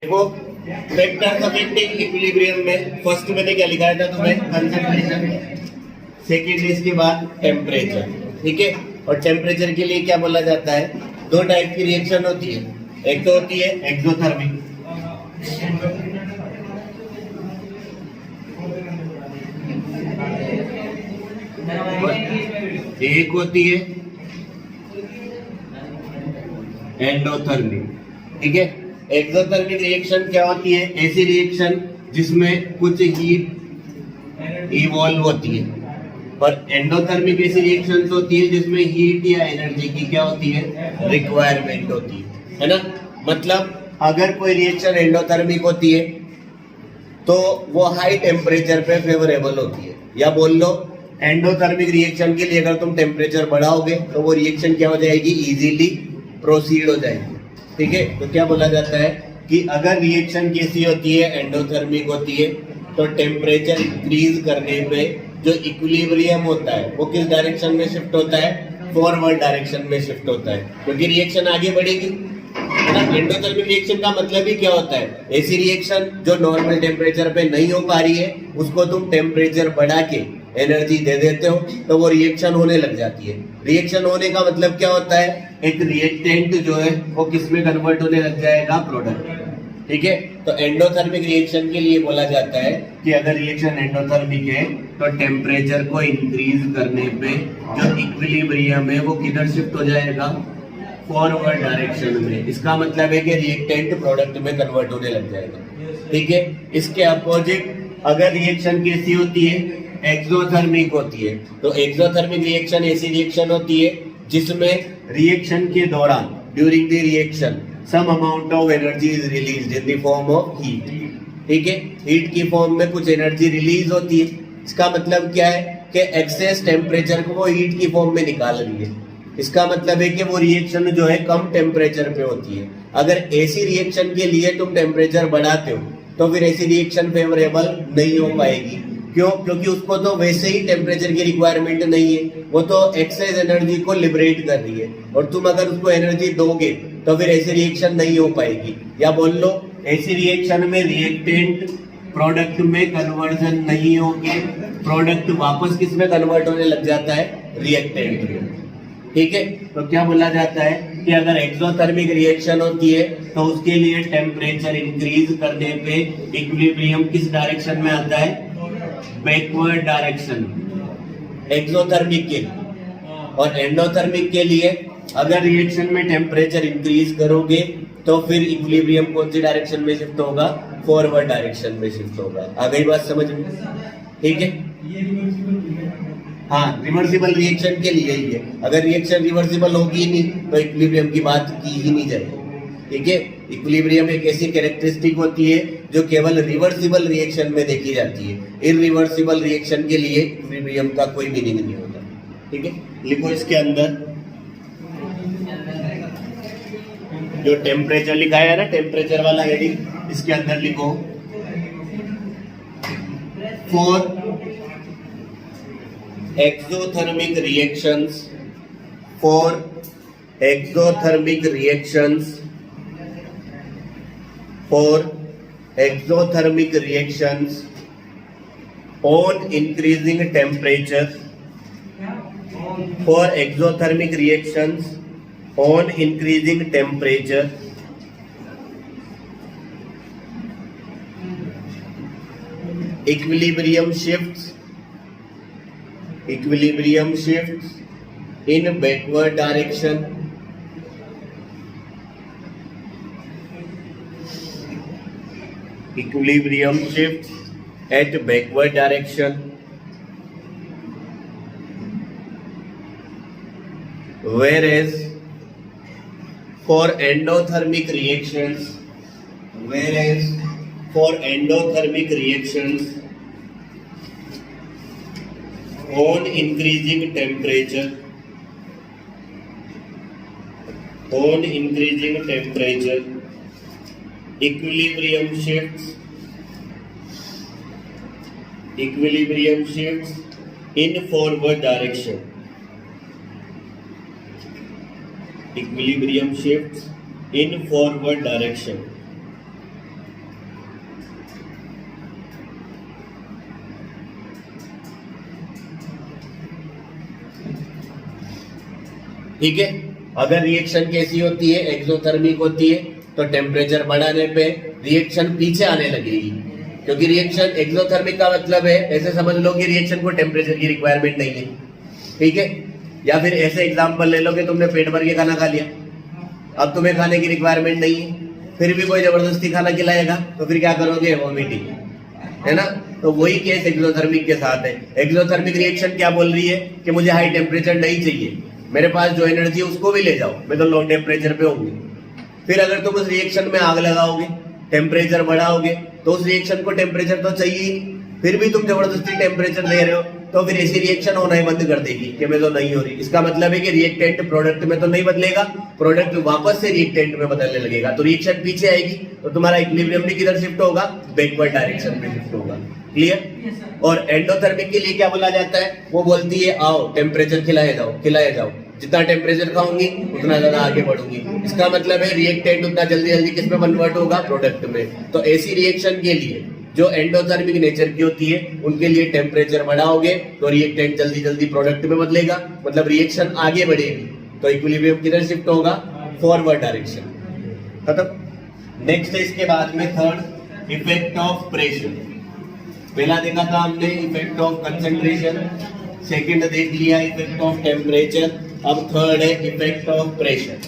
देखो vectors affecting equilibrium में first मैंने क्या लिखा था तुम्हें, कंसंट्रेशन, सेकेंड इसके बाद टेम्परेचर, ठीक है। और टेम्परेचर के लिए क्या बोला जाता है, दो टाइप की रिएक्शन होती है, एक तो होती है एक्सोथर्मिक, एक होती है एंडोथर्मिक, ठीक है। एक्सोथर्मिक रिएक्शन क्या होती है, ऐसी रिएक्शन जिसमें कुछ हीट इवॉल्व होती है, और एंडोथर्मिक ऐसी रिएक्शन होती है जिसमें हीट या एनर्जी की क्या होती है, रिक्वायरमेंट होती है ना। मतलब अगर कोई रिएक्शन एंडोथर्मिक होती है तो वो हाई टेम्परेचर पे फेवरेबल होती है, या बोल लो एंडोथर्मिक रिएक्शन के लिए अगर तुम टेम्परेचर बढ़ाओगे तो वो रिएक्शन क्या हो जाएगी, इजीली प्रोसीड हो जाएगी, ठीक है। तो क्या बोला जाता है कि अगर रिएक्शन कैसी होती है, एंडोथर्मिक होती है, तो टेम्परेचर इंक्रीज करने पे जो इक्विलिब्रियम होता है वो किस डायरेक्शन में शिफ्ट होता है, फॉरवर्ड डायरेक्शन में शिफ्ट होता है, क्योंकि रिएक्शन आगे बढ़ेगी, है ना। एंडोथर्मिक रिएक्शन का मतलब ही क्या होता है, ऐसी रिएक्शन जो नॉर्मल टेम्परेचर पे नहीं हो पा रही है उसको तुम टेम्परेचर बढ़ा के एनर्जी दे देते हो तो वो रिएक्शन होने लग जाती है। रिएक्शन होने का मतलब क्या होता है, एक रिएक्टेंट जो है वो किस में कन्वर्ट होने लग जाएगा, प्रोडक्ट, ठीक है। तो एंडोथर्मिक रिएक्शन के लिए बोला जाता है कि अगर रिएक्शन एंडोथर्मिक है तो टेम्परेचर को इंक्रीज करने पे जो इक्विलिब्रियम है वो किधर शिफ्ट हो जाएगा, फॉरवर्ड डायरेक्शन में। इसका मतलब है कि रिएक्टेंट प्रोडक्ट में कन्वर्ट होने लग जाएगा, ठीक है। इसके अपोजिट अगर रिएक्शन कैसी होती है, एक्सोथर्मिक होती है, तो एक्सोथर्मिक रिएक्शन ऐसी रिएक्शन होती है जिसमें रिएक्शन के दौरान during the reaction some amount of energy is released in the form of heat, ठीक है। हीट की फॉर्म में कुछ एनर्जी रिलीज होती है। इसका मतलब क्या है कि एक्सेस टेम्परेचर को वो हीट की फॉर्म में निकाल रही है। इसका मतलब है कि वो रिएक्शन जो है कम टेम्परेचर पे होती है। अगर ऐसी रिएक्शन के लिए तुम टेम्परेचर बढ़ाते हो तो फिर ऐसी रिएक्शन फेवरेबल नहीं हो पाएगी। क्यों? क्योंकि उसको तो वैसे ही टेम्परेचर की रिक्वायरमेंट नहीं है, वो तो एक्सेस एनर्जी को लिबरेट कर रही है, और तुम अगर उसको एनर्जी दोगे तो फिर ऐसी रिएक्शन नहीं हो पाएगी। या बोल लो ऐसी रिएक्शन में रिएक्टेंट प्रोडक्ट में कन्वर्जन नहीं होके प्रोडक्ट वापस किस में कन्वर्ट होने लग जाता है, रिएक्टेंट में, ठीक है। तो क्या बोला जाता है कि अगर एक्सोथर्मिक रिएक्शन होती है तो उसके लिए टेम्परेचर इंक्रीज करने पे इक्विलिब्रियम किस डायरेक्शन में आता है, बैकवर्ड डायरेक्शन, एक्सोथर्मिक के लिए। और एंडोथर्मिक के लिए अगर रिएक्शन में टेम्परेचर इंक्रीज करोगे तो फिर इक्विलिब्रियम कौन सी डायरेक्शन में शिफ्ट होगा, फॉरवर्ड डायरेक्शन में शिफ्ट होगा। आ गई बात समझ में, ठीक है। हाँ, रिवर्सिबल रिएक्शन के लिए ही है। अगर रिएक्शन रिवर्सिबल होगी ही नहीं तो इक्विलिब्रियम की बात की ही नहीं जाएगी, ठीक है। इक्विलिब्रियम एक ऐसी कैरेक्टरिस्टिक होती है जो केवल रिवर्सिबल रिएक्शन में देखी जाती है। इरिवर्सिबल रिएक्शन के लिए इक्विलिब्रियम का कोई मीनिंग नहीं होता, ठीक है। लिखो इसके अंदर जो टेम्परेचर लिखा है ना, टेम्परेचर वाला हेडिंग, इसके अंदर लिखो for exothermic reactions, for exothermic reactions, for exothermic reactions on increasing temperature, for exothermic reactions on increasing temperature, equilibrium shifts in backward direction, equilibrium shifts at backward direction, whereas for endothermic reactions, on increasing temperature, equilibrium shifts in forward direction, ठीक है, अगर reaction कैसी होती है, exothermic होती है, तो temperature बढ़ाने पे रिएक्शन पीछे आने लगेगी, क्योंकि रिएक्शन एक्सोथर्मिक का मतलब है, ऐसे समझ लो कि रिएक्शन को टेम्परेचर की रिक्वायरमेंट नहीं है। ठीक है, या फिर ऐसे एग्जांपल ले लो कि तुमने पेट भर के खाना खा लिया, अब तुम्हें खाने की रिक्वायरमेंट नहीं है, फिर भी कोई जबरदस्ती खाना खिलाएगा तो फिर क्या करोगे, वोमिटिंग, है ना। तो वही केस एक्सोथर्मिक के साथ है। एक्सोथर्मिक रिएक्शन क्या बोल रही है कि मुझे हाई टेम्परेचर नहीं चाहिए, मेरे पास जो एनर्जी है उसको भी ले जाओ, मैं तो लो टेम्परेचर पे होंगी। फिर अगर तुम उस रिएक्शन में आग लगाओगे, टेम्परेचर बढ़ाओगे, तो उस रिएक्शन को टेम्परेचर तो चाहिए ही, फिर भी तुम जबरदस्ती टेम्परेचर दे रहे हो, तो फिर ऐसी रिएक्शन होना ही बंद कर देगी कि मैं तो नहीं हो रही। इसका मतलब है कि रिएक्टेंट प्रोडक्ट में तो नहीं बदलेगा, प्रोडक्ट वापस से रिएक्टेंट में बदलने लगेगा, तो रिएक्शन पीछे आएगी, तो तुम्हारा इक्विलिब्रियम भी किधर शिफ्ट होगा, बैकवर्ड डायरेक्शन में शिफ्ट होगा। क्लियर। और एंडोथर्मिक के लिए क्या बोला जाता है, वो बोलती है आओ टेम्परेचर खिलाए जाओ, जितना टेम्परेचर खाऊंगी उतना ज्यादा आगे बढ़ूंगी। इसका मतलब है रिएक्टेंट उतना जल्दी जल्दी किस में कन्वर्ट होगा, प्रोडक्ट में। तो ऐसी रिएक्शन के लिए जो एंडोथर्मिक नेचर की होती है, उनके लिए टेम्परेचर बढ़ाओगे तो रिएक्टेंट जल्दी जल्दी प्रोडक्ट में बदलेगा, मतलब रिएक्शन आगे बढ़ेगी, तो इक्विलिब्रियम किधर शिफ्ट होगा, फॉरवर्ड डायरेक्शन। खत्म। नेक्स्ट है इसके बाद में थर्ड, इफेक्ट ऑफ प्रेशर। पहला देखा था हमने इफेक्ट ऑफ कंसंट्रेशन, सेकंड देख लिया इफेक्ट ऑफ टेम्परेचर, अब थर्ड है इफेक्ट ऑफ प्रेशर।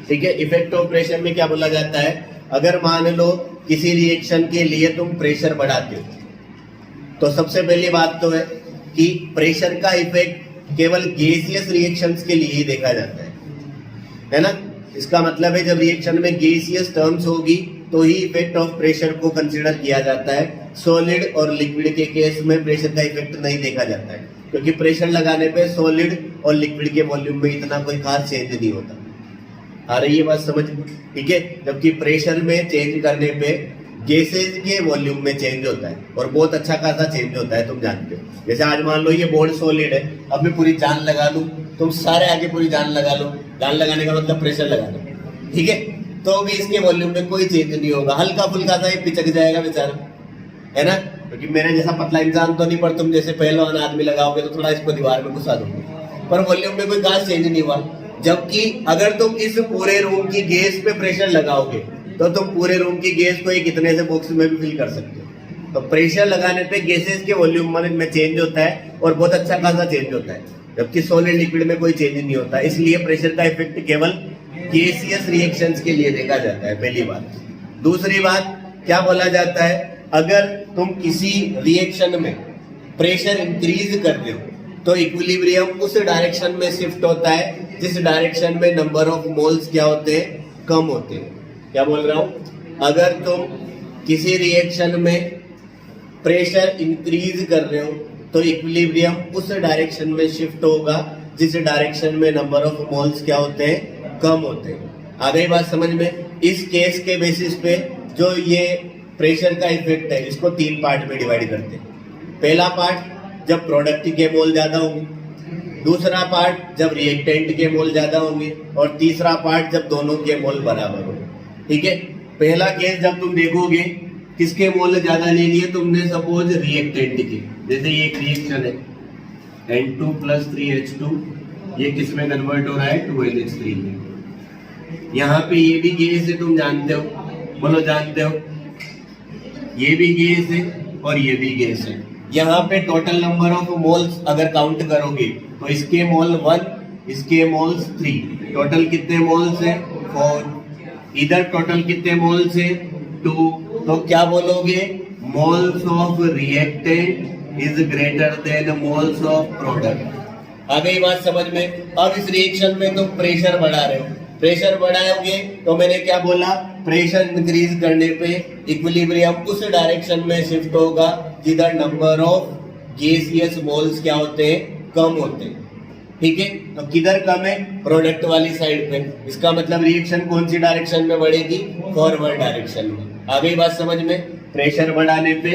ठीक है, इफेक्ट ऑफ प्रेशर में क्या बोला जाता है, अगर मान लो किसी रिएक्शन के लिए तुम प्रेशर बढ़ाते हो, तो सबसे पहली बात तो है कि प्रेशर का इफेक्ट केवल गैसियस रिएक्शंस के लिए ही देखा जाता है ना। इसका मतलब है जब रिएक्शन में गैसियस टर्म्स होगी तो ही इफेक्ट ऑफ प्रेशर को कंसीडर किया जाता है। सॉलिड और लिक्विड के केस में प्रेशर का इफेक्ट नहीं देखा जाता है, क्योंकि प्रेशर लगाने पे सॉलिड और लिक्विड के वॉल्यूम में इतना कोई खास चेंज नहीं होता। आ रही है बात समझ? ठीक है, जबकि प्रेशर में चेंज करने पे गैसेज के वॉल्यूम में चेंज होता है, और बहुत अच्छा खासा चेंज होता है, तुम जानते हो। जैसे आज मान लो ये बोर्ड सॉलिड है, अब मैं पूरी जान लगा लूं, तुम सारे आगे पूरी जान लगा लो, जान लगाने का मतलब प्रेशर लगा लो, ठीक है, तो भी इसके वॉल्यूम में कोई चेंज नहीं होगा, हल्का फुल्का सा पिचक जाएगा बेचारा, है ना। क्योंकि मेरे जैसा पतला इंसान तो नहीं, पर तुम जैसे पहलवान आदमी लगाओगे तो थोड़ा इसको दीवार में घुसा दोगे, पर वॉल्यूम में कोई खास चेंज नहीं हुआ। जबकि अगर तुम इस पूरे रूम की गैस पे प्रेशर लगाओगे तो तुम पूरे रूम की गैस को एक इतने से बॉक्स में भी फिल कर सकते हो। तो प्रेशर लगाने पे गैसेस के वॉल्यूम में चेंज होता है, और बहुत अच्छा खासा चेंज होता है, जबकि सॉलिड लिक्विड में कोई चेंज नहीं होता। इसलिए प्रेशर का इफेक्ट केवल गैसियस रिएक्शंस के लिए देखा जाता है, पहली बात। दूसरी बात क्या बोला जाता है, अगर तुम किसी रिएक्शन में प्रेशर इंक्रीज कर रहे हो तो इक्विलिब्रियम उस डायरेक्शन में शिफ्ट होता है जिस डायरेक्शन में नंबर ऑफ मोल्स क्या होते हैं, कम होते हैं। क्या बोल रहा हूं, अगर तुम किसी रिएक्शन में प्रेशर इंक्रीज कर रहे हो तो इक्विलिब्रियम उस डायरेक्शन में शिफ्ट होगा जिस डायरेक्शन में नंबर ऑफ मोल्स क्या होते हैं, कम होते हैं। आ गई बात समझ में? इस केस के बेसिस पे जो ये प्रेशर का इफेक्ट है, इसको 3 पार्ट में डिवाइड करते हैं। पहला पार्ट जब प्रोडक्ट के मोल ज्यादा होंगे, दूसरा पार्ट जब रिएक्टेंट के मोल ज्यादा होंगे, और तीसरा पार्ट जब दोनों के मोल बराबर होंगे। ठीक है, पहला केस जब तुम देखोगे किसके मोल ज्यादा ले लिए तुमने, सपोज रिएक्टेंट के। जैसे ये एक रिएक्शन है N2 + 3H2, ये किस में कन्वर्ट हो रहा है, 2NH3 में। यहाँ पे ये भी गैस है, तुम जानते हो, बोलो जानते हो, ये भी गैस है और ये भी गैस है। यहाँ पे टोटल नंबर ऑफ मोल्स अगर काउंट करोगे तो इसके मोल 1, इसके मोल्स 3, टोटल कितने मोल्स है, 4। इधर टोटल कितने मोल्स है, 2। तो क्या बोलोगे, moles of reactant is greater than moles of product. आ गई बात समझ में? अब इस रिएक्शन में तुम प्रेशर बढ़ा रहे हो, प्रेशर बढ़ाओगे तो मैंने क्या बोला, प्रेशर इंक्रीज करने पे इक्विलिब्रियम उस डायरेक्शन में शिफ्ट होगा जिधर नंबर ऑफ गैसियस मोल्स क्या होते हैं, कम होते हैं। ठीक है, तो किधर कम है, प्रोडक्ट वाली साइड पे। इसका मतलब रिएक्शन कौन सी डायरेक्शन में बढ़ेगी, फॉरवर्ड डायरेक्शन में। आ गई बात समझ में? प्रेशर बढ़ाने पे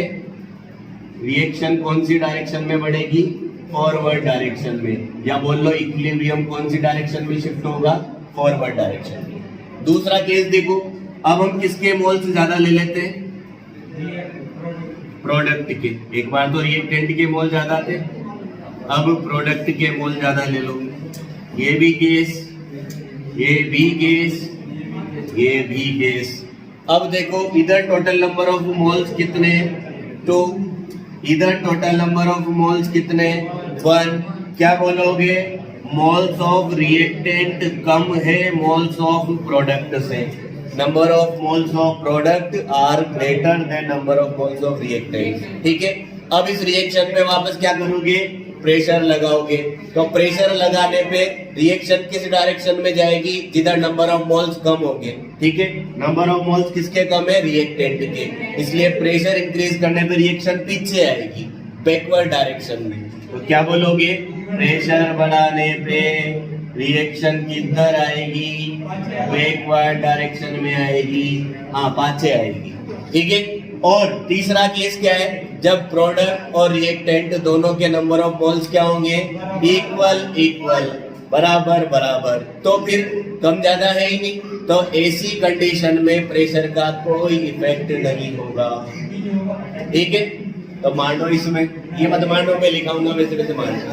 रिएक्शन कौन सी डायरेक्शन में बढ़ेगी, फॉरवर्ड डायरेक्शन में। या बोल लो इक्विलिब्रियम कौन सी डायरेक्शन में शिफ्ट होगा, फॉरवर्ड डायरेक्शन में। दूसरा केस देखो, अब हम किसके मोल्स ज्यादा ले लेते हैं? प्रोडक्ट के। एक बार तो रिएक्टेंट के मोल ज्यादा थे, अब प्रोडक्ट के मोल ज्यादा ले लो। ये भी केस, ये भी केस, ये भी केस। अब देखो इधर टोटल नंबर ऑफ मोल्स कितने? 2। इधर टोटल नंबर ऑफ मोल्स कितने? 1। क्या बोलोगे? मोल्स ऑफ रिएक्टेंट कम है मोल्स ऑफ प्रोडक्ट से। Number of moles of product are greater than number of moles of reactant. ठीक है, अब इस रिएक्शन पे वापस क्या करोगे? प्रेशर लगाओगे। तो प्रेशर लगाने पे रिएक्शन किस डायरेक्शन में जाएगी? जिधर नंबर ऑफ मोल्स कम होंगे। ठीक है, नंबर ऑफ मोल्स किसके कम है? रिएक्टेंट के। इसलिए प्रेशर इंक्रीज करने पे रिएक्शन पीछे आएगी, बैकवर्ड डायरेक्शन में। तो क्या बोलोगे? प्रेशर बढ़ाने पे रिएक्शन किधर आएगी? बैकवर्ड डायरेक्शन में आएगी। हाँ, पाछे आएगी। ठीक है, और तीसरा केस क्या है? जब प्रोडक्ट और रिएक्टेंट दोनों के नंबर ऑफ मोल्स क्या होंगे? इक्वल इक्वल, बराबर बराबर। तो फिर कम ज्यादा है ही नहीं, तो ऐसी कंडीशन में प्रेशर का कोई इफेक्ट नहीं होगा। ठीक है, तो मांडो इसमें, ये मत मांडो, मैं लिखाऊंगा वैसे वैसे मांडो।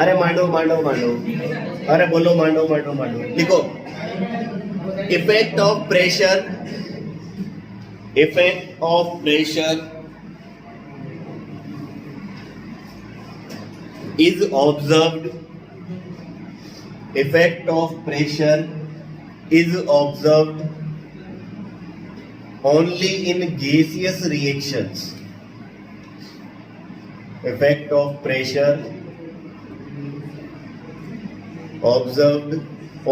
अरे मांडो मांडो मांडो, अरे बोलो मांडो मांडो मांडो। लिखो effect of pressure, effect of pressure is observed, effect of pressure is observed only in gaseous reactions. Effect of pressure observed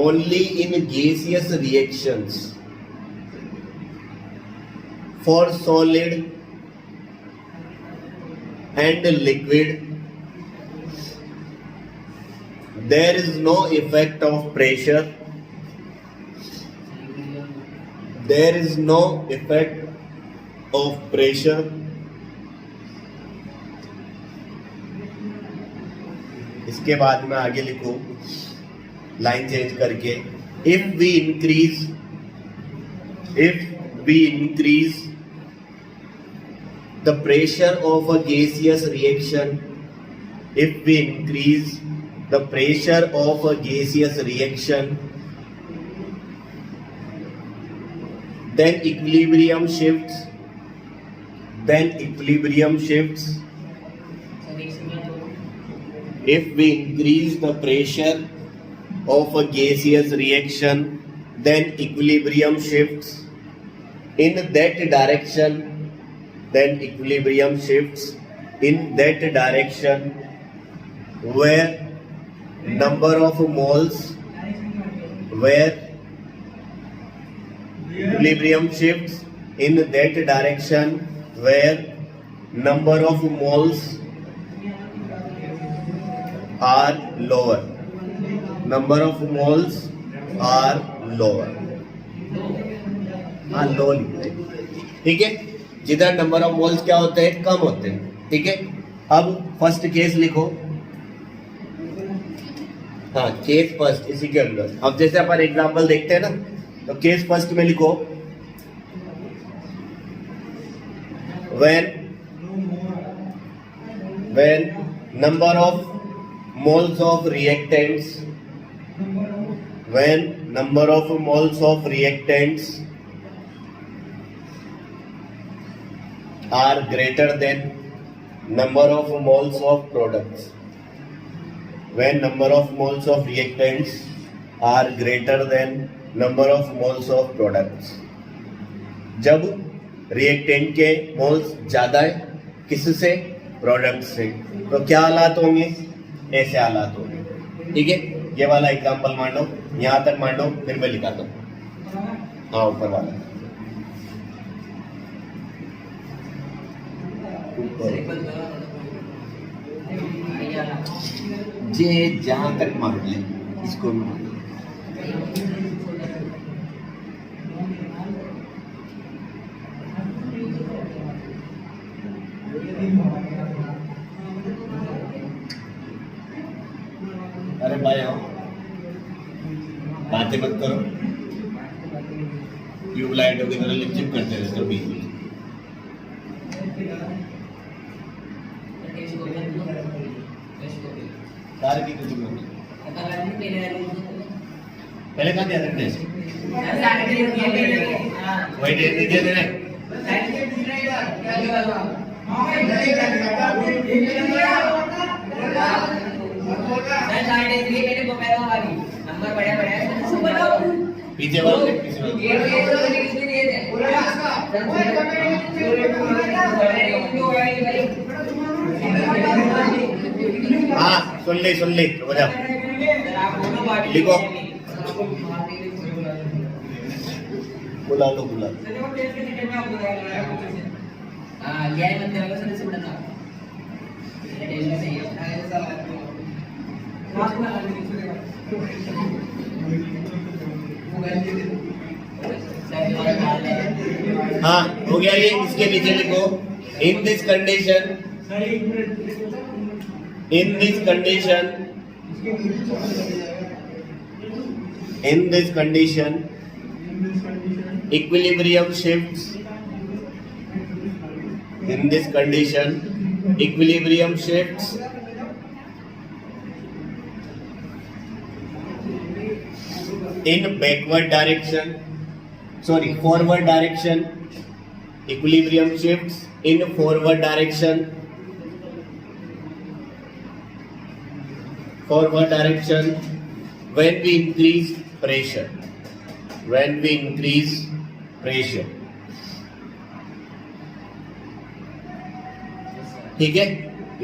only in gaseous reactions. For solid and liquid, there is no effect of pressure. There is no effect of pressure. इसके बाद में आगे लिखो line change करके, if we increase the pressure of a gaseous reaction, if we increase the pressure of a gaseous reaction, then equilibrium shifts, if we increase the pressure of a gaseous reaction, then equilibrium shifts in that direction, then equilibrium shifts in that direction where number of moles, where equilibrium shifts in that direction where number of moles are lower, number of moles are lower. हाँ, लो लिखते हैं। ठीक है, जिधर number of moles क्या होते हैं? कम होते हैं। ठीक है, अब फर्स्ट केस लिखो। हाँ, केस फर्स्ट इसी के अंदर। अब जैसे अपन एग्जांपल देखते हैं ना, तो केस फर्स्ट में लिखो when number of moles of reactants, when number of moles of reactants are greater than number of moles of products, when number of moles of reactants are greater than number of moles of products, जब reactant के moles ज्यादा है किससे? Product से। तो क्या हालात होंगे? ऐसे हालात होंगे। ठीक है, ये वाला एग्जांपल मान लो, यहां तक मान लो, फिर मैं लिखाता हूं। हाँ, ऊपर वाला जे जहां तक मान ले इसको मान लो। अरे भाई आओ, बातें मत करो। ट्यूबलाइटों की तरह लिपचिप करते रहते हो बीच में। तार की कुछ पहले कहाँ दिया था टेस्ट? वही टेस्ट नहीं दिया तेरे? नंबर बढ़िया बढ़िया पीछे वाले हाँ सुन ले हो जा लिखो बुला लो हाँ हो गया ये। इसके नीचे लिखो in this condition equilibrium shifts in backward direction, forward direction. Equilibrium shifts in forward direction when we increase pressure. ठीक है,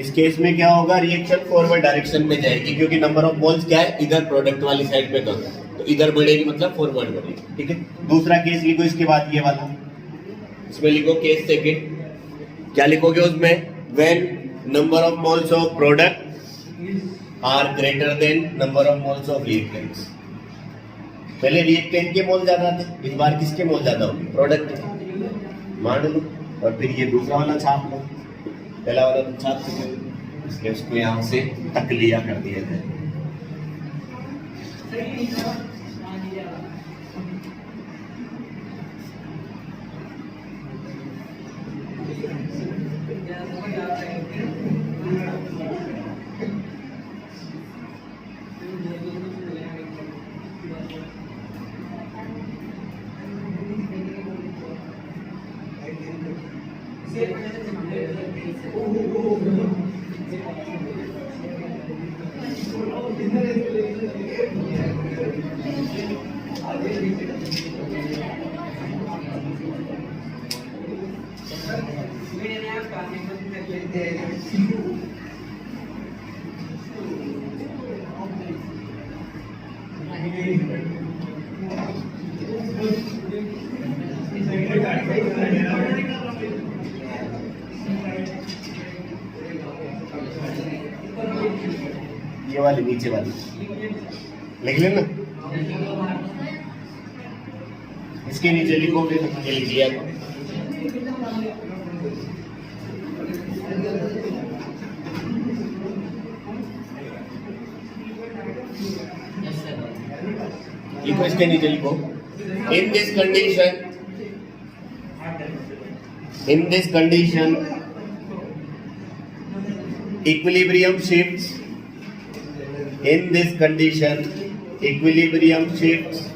इस केस में क्या होगा, रिएक्शन फॉरवर्ड डायरेक्शन में जाएगी क्योंकि नंबर ऑफ मोल्स क्या है, इधर प्रोडक्ट वाली साइड पे कम, तो इधर बढ़ेगी मतलब फॉरवर्ड बढ़ेगी। ठीक है, दूसरा केस लिखो इसके बाद ये वाला, इसमें लिखो केस सेकंड। क्या लिखोगे उसमें, when number of moles of product are greater than number of moles of reactants. पहले रिएक्टेंट के मोल ज्यादा थे, इस बार किसके मोल ज्यादा होंगे, प्रोडक्ट के, मान लो। और फिर ये दूसरा वाला छाप लो, पहला वाला तो छाप चुके, इसलिए उसको यहाँ से तकलिया कर दिया जाए। ये वाली नीचे वाली लिख लेना, इसके नीचे लिखोगे तो ये लिख दिया। लिखो इसके नीचे लिखो, in this condition equilibrium shifts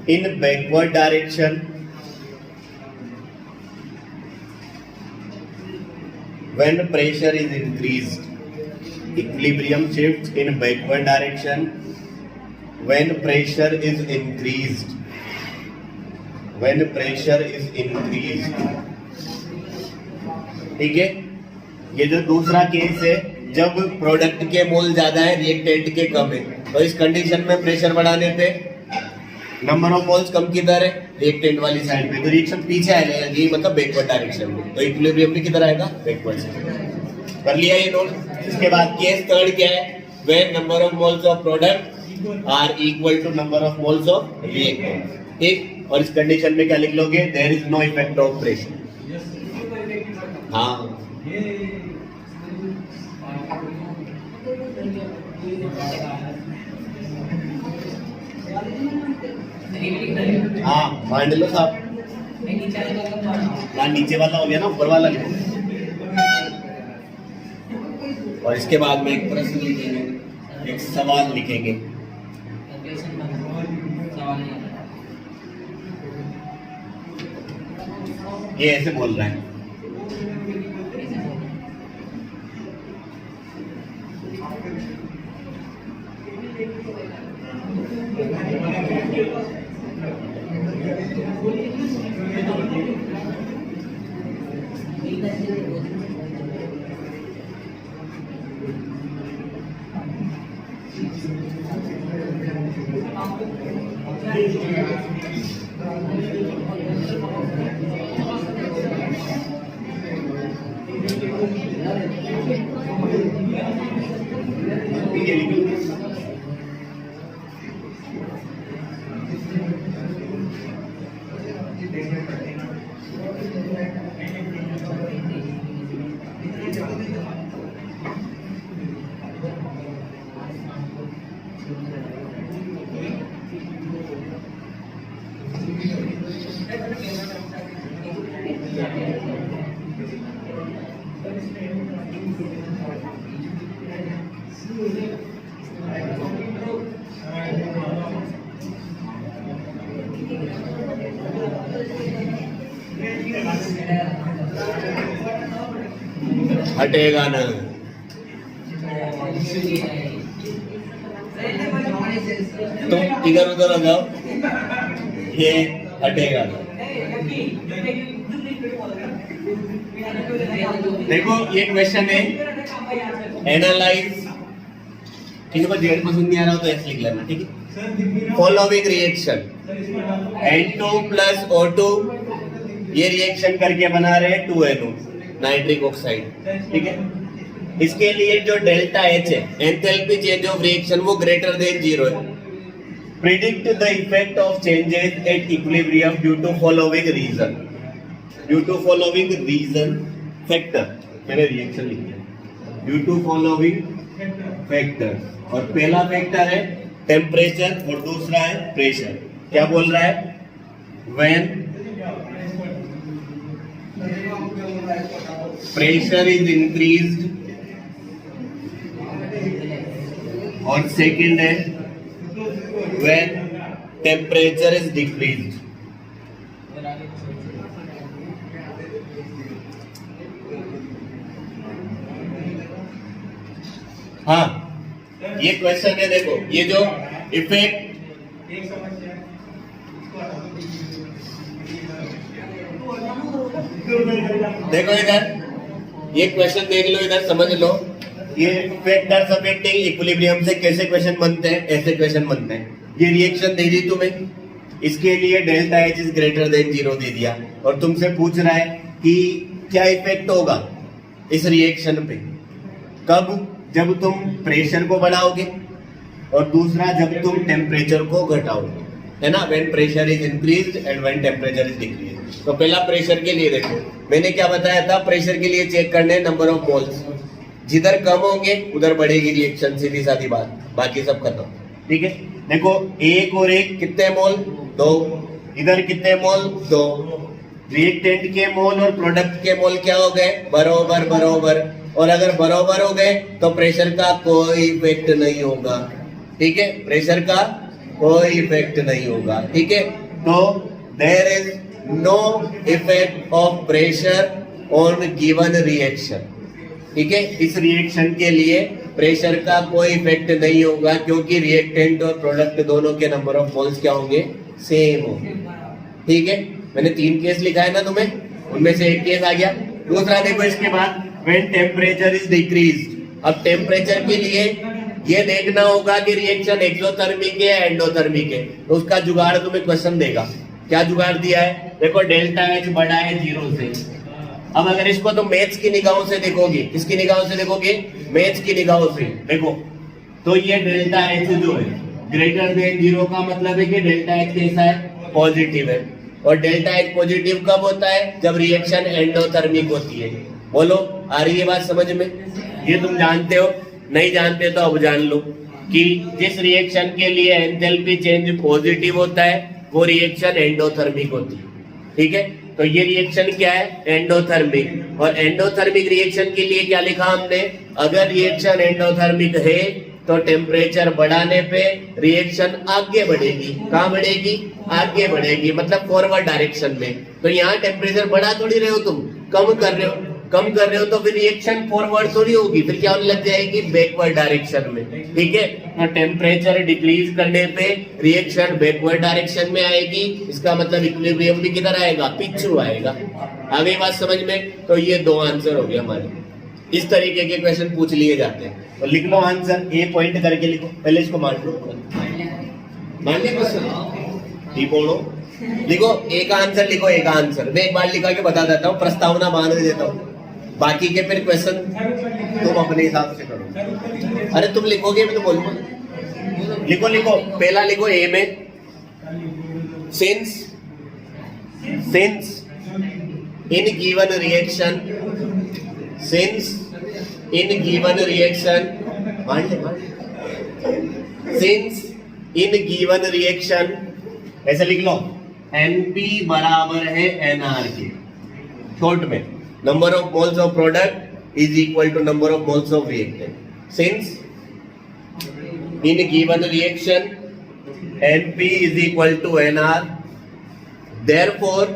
in backward direction when pressure is increased. Equilibrium shifts in backward direction when pressure is increased. ठीक है, ये जो दूसरा केस है, जब प्रोडक्ट के मोल ज्यादा है, रिएक्टेंट के कम है, तो इस कंडीशन में प्रेशर बढ़ाने पे नंबर ऑफ मोल्स कम किधर है, रिएक्टेंट वाली साइड पे, तो रिएक्शन पीछे आएगा, ये मतलब बैकवर्ड डायरेक्शन में, तो इक्विलिब्रियम भी किधर आएगा, बैकवर्ड से। कर लिया ये नोट। इसके बाद केस थर्ड क्या है, when number of moles of product are equal to number of moles of reactant. ठीक, और इस कंडीशन में क्या लिख लोगे, there is no effect of pressure. हाँ, ये भी लिखना है। हाँ बांट लो साहब। मैं नीचे वाले को कम पढ़ा। ना नीचे वाला हो गया ना, ऊपर वाला लिखो। और इसके बाद में एक प्रश्न लिखेंगे, एक सवाल लिखेंगे। क्वेश्चन बना सवाल नहीं आता। ये ऐसे बोल रहा है, ठीक है लिखो। हटेगा ना, तुम इधर उधर हो जाओ, ये हटेगा ना। देखो ये क्वेश्चन है, एनालाइज, ठीक है, पर जेड पसंद नहीं आ रहा हो तो ऐसे लिख लेना, ठीक है। Following reaction N2 plus O2, ये रिएक्शन करके बना रहे हैं 2NO नाइट्रिक ऑक्साइड, ठीक है। इसके लिए जो डेल्टा H है, एंथैल्पी चेंज ऑफ रिएक्शन, वो ग्रेटर देन 0 है। Predict the effect of changes at equilibrium due to following reason, due to following reason factor, मैंने रिएक्शन लिख दिया, ड्यू टू फॉलोइंग फैक्टर। और पहला फैक्टर है टेम्परेचर और दूसरा है प्रेशर। क्या बोल रहा है? व्हेन प्रेशर इज इंक्रीज्ड, और सेकंड है व्हेन टेम्परेचर इज डिक्रीज्ड। हाँ ये क्वेश्चन है, देखो ये जो इफेक्ट, देखो इधर ये क्वेश्चन देख लो, इधर समझ लो, ये फैक्टर्स अफेक्टिंग इक्विलिब्रियम से कैसे क्वेश्चन बनते हैं, ऐसे क्वेश्चन बनते हैं। ये रिएक्शन दे दी तुम्हें, इसके लिए delta H is greater than 0 दे दिया, और तुमसे पूछ रहा है कि क्या इफेक्ट होगा इस रिएक्शन पे, कब? जब तुम प्रेशर को बढ़ाओगे, और दूसरा जब तुम टेम्परेचर को घटाओगे, है ना। When pressure is increased and when temperature is decreased. तो पहला प्रेशर के लिए देखो, मैंने क्या बताया था, प्रेशर के लिए चेक करने नंबर ऑफ मोल्स, जिधर कम होंगे उधर बढ़ेगी रिएक्शन, सीधी सादी बात, बाकी सब खत्म, ठीक है। देखो एक और एक कितने मोल? 2, इधर कितने मोल? 2। रिएक्टेंट के मोल और प्रोडक्ट के मोल क्या हो गए? बराबर बराबर, और अगर बराबर हो गए तो प्रेशर का कोई इफेक्ट नहीं होगा, ठीक है, प्रेशर का कोई इफेक्ट नहीं होगा, ठीक है। तो there is no effect of pressure on given reaction, ठीक है। इस रिएक्शन के लिए प्रेशर का कोई इफेक्ट नहीं होगा, क्योंकि रिएक्टेंट और प्रोडक्ट दोनों के नंबर ऑफ मोल्स क्या होंगे? सेम होंगे, ठीक है। मैंने 3 केस लिखा है ना तुम्हें, उनमें से एक केस आ गया। दूसरा देखो इसके बाद, व्हेन टेम्परेचर इज डिक्रीज्ड। अब टेम्परेचर के लिए ये देखना होगा कि रिएक्शन एक्सोथर्मिक है या एंडोथर्मिक है, तो उसका जुगाड़ तुम्हें क्वेश्चन देगा। क्या जुगाड़ दिया है? देखो डेल्टा H बड़ा है 0 से। अब अगर इसको तुम मैथ्स की निगाहों से देखोगे, किसकी निगाहों से देखोगे? मैथ्स की निगाहों से देखो, तो ये डेल्टा H जो है ग्रेटर देन 0 का मतलब है कि डेल्टा H कैसा है? पॉजिटिव है। और डेल्टा H पॉजिटिव कब होता है? जब रिएक्शन एंडोथर्मिक होती है। बोलो, आ रही है बात समझ में? ये तुम जानते हो, नहीं जानते तो अब जान लो कि जिस रिएक्शन के लिए एंथैल्पी चेंज पॉजिटिव होता है वो रिएक्शन एंडोथर्मिक होती है। ठीक है, तो ये रिएक्शन क्या है? एंडोथर्मिक। और एंडोथर्मिक रिएक्शन के लिए क्या लिखा हमने? अगर रिएक्शन एंडोथर्मिक है तो टेम्परेचर बढ़ाने पे रिएक्शन आगे बढ़ेगी। कहाँ बढ़ेगी? आगे बढ़ेगी, मतलब फॉरवर्ड डायरेक्शन में। तो यहाँ टेम्परेचर बढ़ा थोड़ी रहे हो तुम, कम कर रहे हो। कम कर रहे हो तो फिर रिएक्शन फॉरवर्ड थोड़ी होगी, फिर क्या होने लग जाएगी? बैकवर्ड डायरेक्शन में। ठीक है, तो टेम्परेचर डिक्रीज करने पे रिएक्शन बैकवर्ड डायरेक्शन में आएगी। इसका मतलब इक्विलिब्रियम भी किधर आएगा? पीछे आएगा। आ गई बात समझ में? तो ये दो आंसर हो गए हमारे। इस तरीके के क्वेश्चन पूछ लिए जाते हैं। तो लिख लो आंसर, ए पॉइंट करके लिखो। पहले इसको मान लो, मान लिया क्वेश्चन, ठीक बोलो। लिखो एक आंसर, लिखो एक आंसर। मैं एक बार लिखा के बता देता हूँ, प्रस्तावना बांध देता हूँ, बाकी के फिर क्वेश्चन तुम अपने हिसाब से करो। अरे तुम लिखोगे मैं तो बोलूंगा। लिखो लिखो, पहला लिखो ए में, since in given reaction, since in given reaction, since in given reaction, ऐसे लिख लो, NP बराबर है NR के। शॉर्ट में number of moles of product is equal to number of moles of reactant. Since in given reaction NP is equal to NR, therefore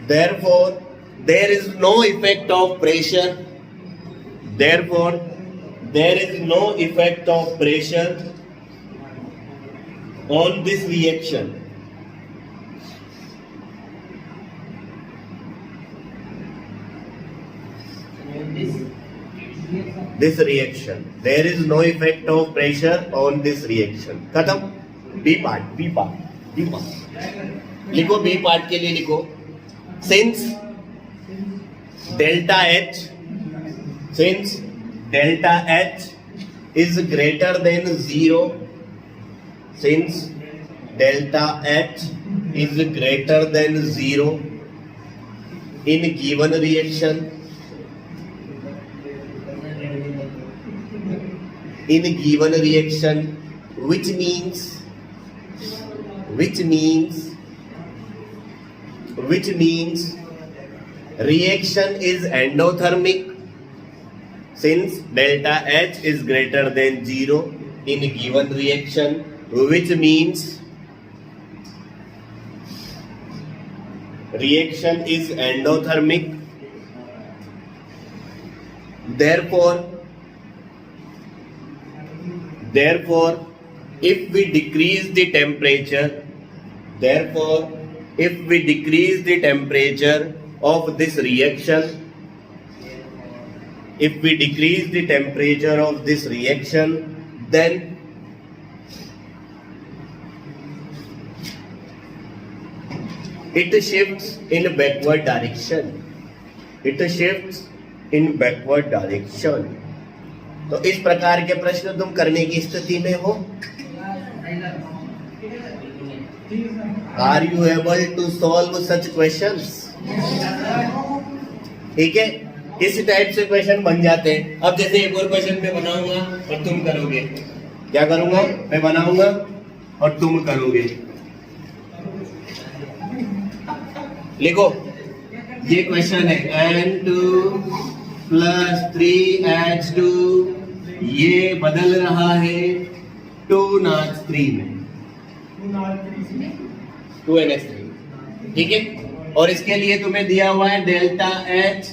there is no effect of pressure, therefore there is no effect of pressure on this reaction. This reaction, there is no effect of pressure on this reaction. खत्म। B part लिखो। B part के लिए लिखो, since delta H is greater than 0, since delta H is greater than 0 in given reaction, which means reaction is endothermic, since delta H is greater than 0 in given reaction, which means reaction is endothermic. Therefore, if we decrease the temperature of this reaction, then it shifts in backward direction. तो इस प्रकार के प्रश्न तुम करने की स्थिति में हो। Are you able to solve such questions? ठीक है, इस टाइप से क्वेश्चन बन जाते हैं। अब जैसे एक और क्वेश्चन मैं बनाऊंगा और तुम करोगे। क्या करूंगा? मैं बनाऊंगा और तुम करोगे। लिखो, ये क्वेश्चन है N2 + 3H2, ये बदल रहा है 2NH3 में, 2NH3। ठीक है, और इसके लिए तुम्हें दिया हुआ है डेल्टा H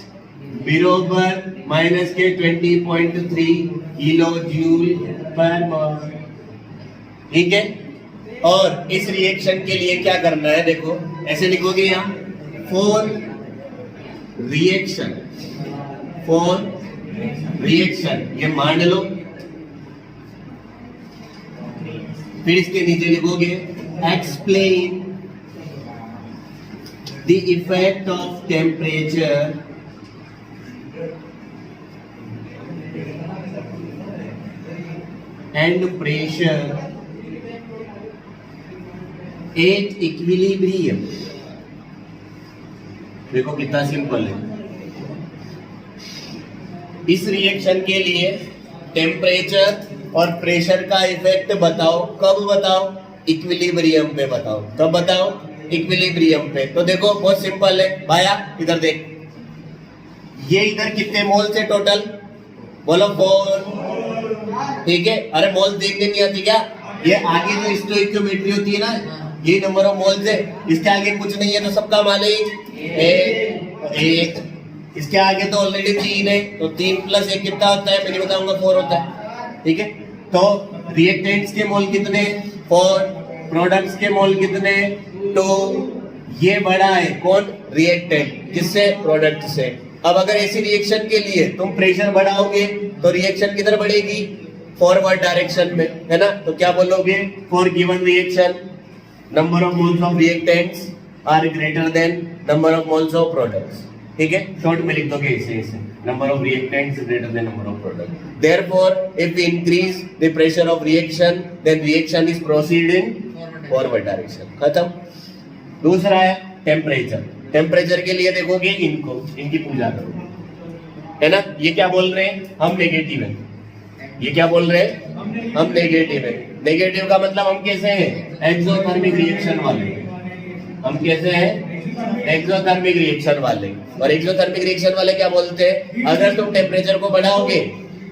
बराबर -20.3 किलो जूल पर मोल। ठीक है, और इस रिएक्शन के लिए क्या करना है? देखो ऐसे लिखोगे यहाँ, फॉर रिएक्शन, ये मान लो। फिर इसके नीचे लिखोगे explain the effect of temperature and pressure at equilibrium. देखो कितना सिंपल है। इस रिएक्शन के लिए टेम्परेचर और प्रेशर का इफेक्ट बताओ। कब बताओ? इक्विलिब्रियम पे बताओ। कब बताओ? इक्विलिब्रियम पे। तो देखो बहुत सिंपल है भाया, इधर देख, ये इधर कितने मोल्स है टोटल? बोलो 4। ठीक है, अरे मोल्स देखने नहीं आती क्या? ये आगे जो स्टोइकियोमेट्री होती है ना, ये नंबर ऑफ मोल्स है, इसके आगे कुछ नहीं है तो सबका मान एक। इसके आगे तो ऑलरेडी 3 है, तो 3 + 1 कितना होता है? मैं नहीं बताऊंगा, 4 होता है। ठीक है, तो रिएक्टेंट्स के मोल कितने? 4। प्रोडक्ट्स के मोल कितने? 2। ये बड़ा है कौन? रिएक्टेंट। किससे? प्रोडक्ट से। अब अगर ऐसी रिएक्शन के लिए तुम प्रेशर बढ़ाओगे तो रिएक्शन किधर बढ़ेगी? फॉरवर्ड डायरेक्शन में, है ना? तो क्या बोलोगे? For given reaction number of moles of reactants are greater than number of moles of products. ठीक है, शॉर्ट में लिख दोगे ऐसे, number of reactants greater than number of product. Therefore if we increase the pressure of reaction then reaction is proceed in forward direction. खत्म। दूसरा है temperature. Temperature के लिए देखोगे इनकी पूजा करो, है ना? ये क्या बोल रहे हैं? हम नेगेटिव है। ये क्या बोल रहे हैं? हम नेगेटिव है। नेगेटिव का मतलब हम कैसे हैं? एक्सोथर्मिक रिएक्शन वाले। हम कैसे हैं? एक्सोथर्मिक रिएक्शन वाले। और एक्सोथर्मिक रिएक्शन वाले क्या बोलते हैं? अगर तुम टेम्परेचर को बढ़ाओगे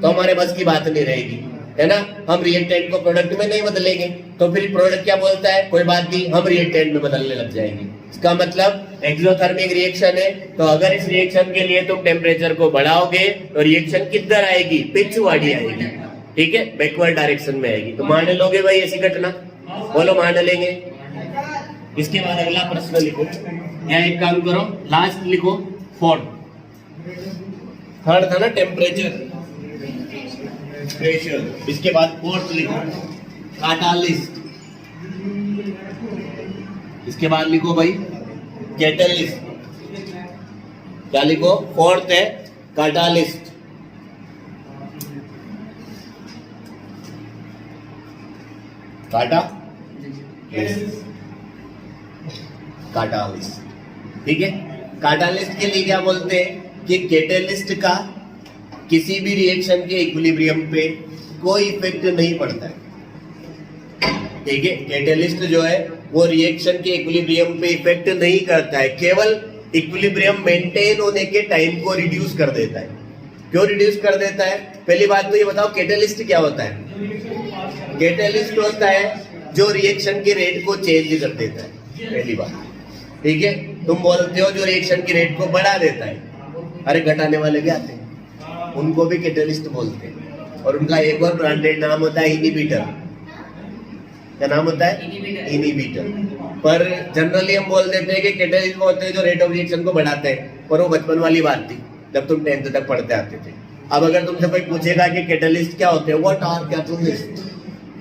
तो हमारे बस की बात नहीं रहेगी, है ना? हम रिएक्टेंट को प्रोडक्ट में नहीं बदलेंगे, तो फिर प्रोडक्ट क्या बोलता है? कोई बात नहीं, हम रिएक्टेंट में बदलने लग जाएंगे। इसका मतलब एक्सोथर्मिक रिएक्शन है, तो अगर इस रिएक्शन के लिए तुम टेम्परेचर को बढ़ाओगे तो रिएक्शन किधर आएगी? पिछवाड़ी आएगी। ठीक है, बैकवर्ड डायरेक्शन में आएगी। तो मान लोगे भाई ऐसी घटना? बोलो मान लेंगे। इसके बाद अगला प्रश्न लिखो, या एक काम करो, लास्ट लिखो 4। थर्ड था ना टेम्परेचर, प्रेशर। इसके बाद 4th लिखो कैटालिस्ट। इसके बाद लिखो भाई कैटलिस्ट। क्या लिखो? 4th है कैटालिस्ट। कैटालिस्ट। ठीक है, कैटालिस्ट के लिए क्या बोलते हैं कि कैटलिस्ट का किसी भी रिएक्शन के इक्विलिब्रियम पे कोई इफेक्ट नहीं पड़ता है। ठीक है, कैटलिस्ट जो है वो रिएक्शन के इक्विलिब्रियम पे इफेक्ट नहीं करता है, केवल इक्विलिब्रियम मेंटेन होने के टाइम को रिड्यूस कर देता है। क्यों रिड्यूस कर देता है? पहली बात तो ये बताओ, कैटलिस्ट क्या होता है? कैटलिस्ट होता है जो रिएक्शन के रेट को चेंज कर देता है, पहली बात। ठीक है, तुम बोलते हो जो रिएक्शन की रेट को बढ़ा देता है, अरे घटाने वाले भी आते हैं, उनको भी कैटलिस्ट बोलते हैं। और उनका एक और ब्रांडेड नाम होता है इनहिबिटर। क्या नाम होता है? इनहिबिटर। पर जनरली हम बोल देते हैं कि कैटलिस्ट होते हैं जो रेट ऑफ रिएक्शन को बढ़ाते हैं, पर वो बचपन वाली बात थी जब तुम 10th तक पढ़ते आते थे। अब अगर तुमसे कोई पूछेगा कि कैटलिस्ट क्या होते हैं, व्हाट आर कैटलिस्ट,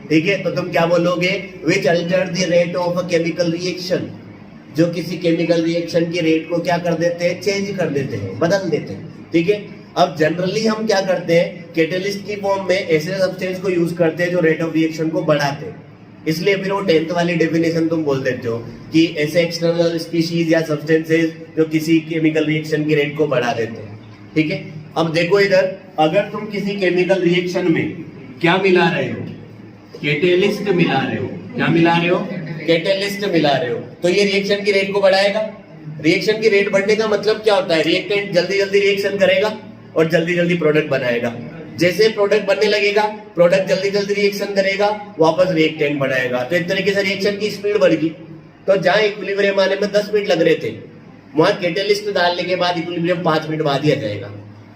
ठीक है, तो तुम क्या बोलोगे? Which alter the rate of a chemical reaction, जो किसी केमिकल रिएक्शन की रेट को क्या कर देते हैं? चेंज कर देते हैं, बदल देते हैं। ठीक है, अब जनरली हम क्या करते हैं? कैटलिस्ट की फॉर्म में ऐसे सब्सटेंस को यूज करते हैं जो रेट ऑफ रिएक्शन को बढ़ाते हैं। इसलिए फिर वो 10th वाली डेफिनेशन तुम बोल देते हो कि ऐसे एक्सटर्नल स्पीशीज या सब्सटेंसेस जो किसी केमिकल रिएक्शन की रेट को बढ़ा देते हैं। ठीक है, अब देखो इधर, अगर तुम किसी केमिकल रिएक्शन में क्या मिला रहे हो? कैटलिस्ट मिला रहे हो। क्या मिला रहे हो? कैटलिस्ट मिला रहे हो, तो ये रिएक्शन की रेट को बढ़ाएगा। रिएक्शन की रेट बढ़ने का मतलब क्या होता है? रिएक्टेंट जल्दी जल्दी रिएक्शन करेगा और जल्दी जल्दी प्रोडक्ट बनाएगा। जैसे प्रोडक्ट बनने लगेगा, प्रोडक्ट जल्दी जल्दी रिएक्शन करेगा, वापस रिएक्टेंट बनाएगा, तो एक तरीके से रिएक्शन की स्पीड बढ़ गई। तो जहां इक्विलिब्रियम आने में 10 मिनट लग रहे थे, वहां कैटलिस्ट डालने के बाद इक्विलिब्रियम 5 मिनट बाद ही आ जाएगा।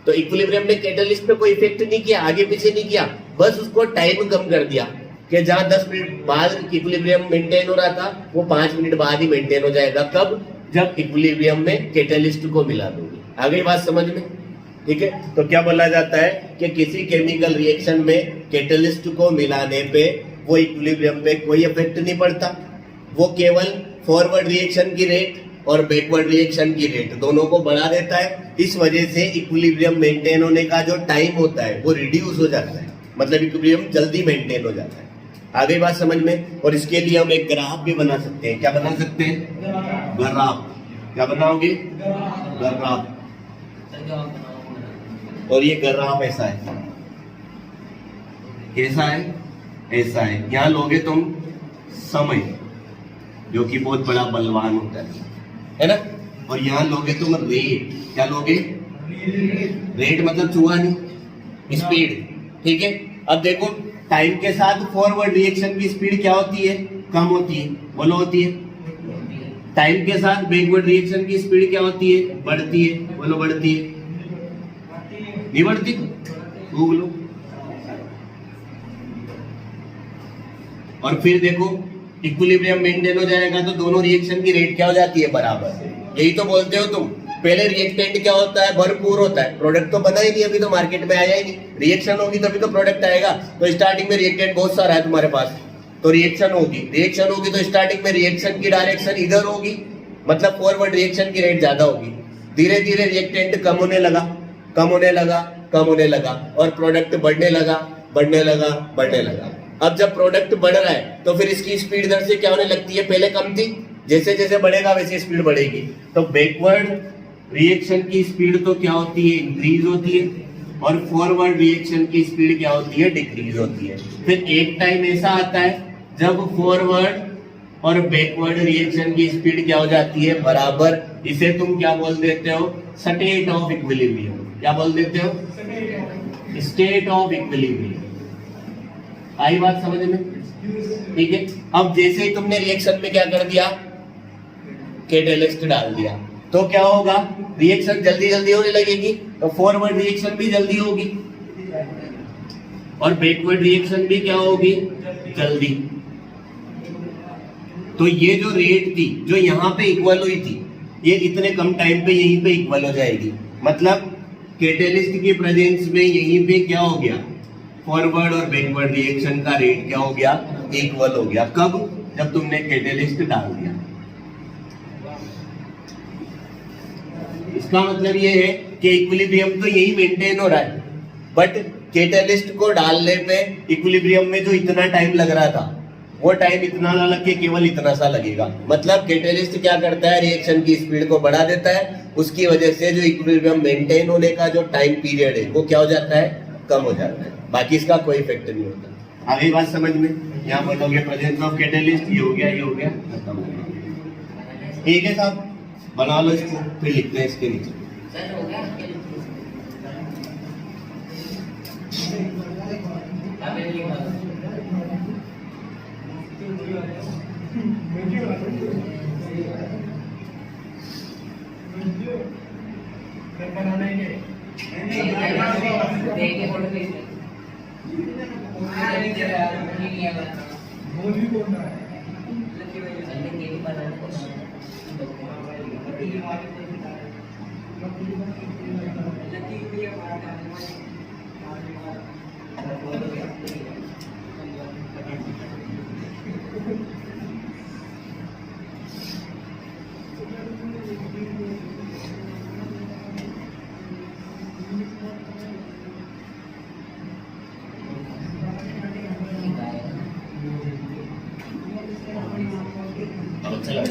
तो इक्विलिब्रियम ने कैटलिस्ट पे कोई इफेक्ट नहीं किया, आगे पीछे नहीं किया, बस उसको टाइम कम कर दिया कि जहां 10 मिनट बाद इक्विलिब्रियम मेंटेन हो रहा था, वो 5 मिनट बाद ही मेंटेन हो जाएगा। कब? जब इक्विलिब्रियम में कैटलिस्ट को मिला दोगे। आगे बात समझ में? ठीक है, तो क्या बोला जाता है कि किसी केमिकल रिएक्शन में कैटलिस्ट को मिलाने पे वो इक्विलिब्रियम पे कोई इफेक्ट नहीं पड़ता, वो केवल फॉरवर्ड रिएक्शन की रेट और बैकवर्ड रिएक्शन की रेट दोनों को बढ़ा देता है। इस वजह से इक्विलिब्रियम मेंटेन होने का जो टाइम होता है वो रिड्यूस हो जाता है, मतलब इक्विलिब्रियम जल्दी मेंटेन हो जाता है। आगे बात समझ में? और इसके लिए हम एक ग्राफ भी बना सकते हैं। क्या बना सकते हैं? ग्राफ। क्या बनाओगे? ग्राफ। और ये ग्राफ ऐसा है, कैसा है? ऐसा है। यहाँ लोगे तुम समय, जो कि बहुत बड़ा बलवान होता है ना। और यहाँ लोगे तुम रेट, क्या लोगे? रेट मतलब चूहा नहीं, स्पीड, ठीक है। अब देखो टाइम के साथ फॉरवर्ड रिएक्शन की स्पीड क्या होती है? कम होती है, बोलो होती है। टाइम के साथ बैकवर्ड रिएक्शन की स्पीड क्या होती है? बढ़ती है, बोलो बढ़ती है, नहीं बढ़ती? गूगलो। और फिर देखो इक्विलिब्रियम मेंटेन हो जाएगा तो दोनों रिएक्शन की रेट क्या हो जाती है? बराबर। यही तो बोलते हो तुम। पहले रिएक्टेंट क्या होता है? भरपूर होता है, प्रोडक्ट तो बना ही नहीं, अभी तो मार्केट में आया ही नहीं। रिएक्शन होगी तभी तो प्रोडक्ट आएगा। तो स्टार्टिंग में रिएक्टेंट बहुत सारा है तुम्हारे पास, तो रिएक्शन होगी तो स्टार्टिंग में रिएक्शन की डायरेक्शन इधर होगी, मतलब फॉरवर्ड रिएक्शन की रेट ज्यादा होगी। धीरे धीरे रिएक्टेंट कम होने लगा, और प्रोडक्ट बढ़ने लगा। अब जब प्रोडक्ट बढ़ रहा है तो फिर इसकी स्पीड इधर से क्या होने लगती है? पहले कम थी, जैसे जैसे बढ़ेगा वैसे स्पीड बढ़ेगी। तो बैकवर्ड रिएक्शन की स्पीड तो क्या होती है? इंक्रीज होती है, और फॉरवर्ड रिएक्शन की स्पीड क्या होती है? डिक्रीज होती है। फिर एक टाइम ऐसा आता है जब फॉरवर्ड और बैकवर्ड रिएक्शन की स्पीड क्या हो जाती है? बराबर। इसे तुम क्या बोल देते हो? State of equilibrium. क्या बोल देते हो? State of equilibrium. आई बात समझ में? ठीक है। अब जैसे ही तुमने रिएक्शन में क्या कर दिया? कैटलिस्ट डाल दिया, तो क्या होगा? रिएक्शन जल्दी जल्दी होने लगेगी, तो फॉरवर्ड रिएक्शन भी जल्दी होगी, और बैकवर्ड रिएक्शन भी क्या होगी? जल्दी। तो ये जो रेट थी, जो यहाँ पे इक्वल हुई थी, ये इतने कम टाइम पे यहीं पे इक्वल हो जाएगी। मतलब कैटलिस्ट की प्रेजेंस में यहीं पे क्या हो गया? फॉरवर्ड और बैकवर्ड रिएक्शन का रेट क्या हो गया? इक्वल हो गया। कब? जब तुमने कैटलिस्ट डाल दिया। इसका मतलब ये है कि इक्विलिब्रियम तो यही मेंटेन हो रहा है, बट कैटलिस्ट को डालने पे इक्विलिब्रियम में जो इतना टाइम लग रहा था, वो टाइम इतना ना लग के केवल इतना सा लगेगा। मतलब कैटलिस्ट क्या करता है? रिएक्शन की स्पीड को बढ़ा देता है, उसकी वजह से जो इक्विलिब्रियम मेंटेन होने का जो टाइम पीरियड है वो क्या हो जाता है? कम हो जाता है। बाकी इसका कोई इफेक्ट नहीं होता। आगे बात समझ में? यहाँ बोलोगे प्रेजेंस ऑफ कैटलिस्ट, ये हो गया, खत्म हो गया। ठीक है साहब, बना लो इसको, फिर लिखते हैं इसके नीचे। सर हो गया? चला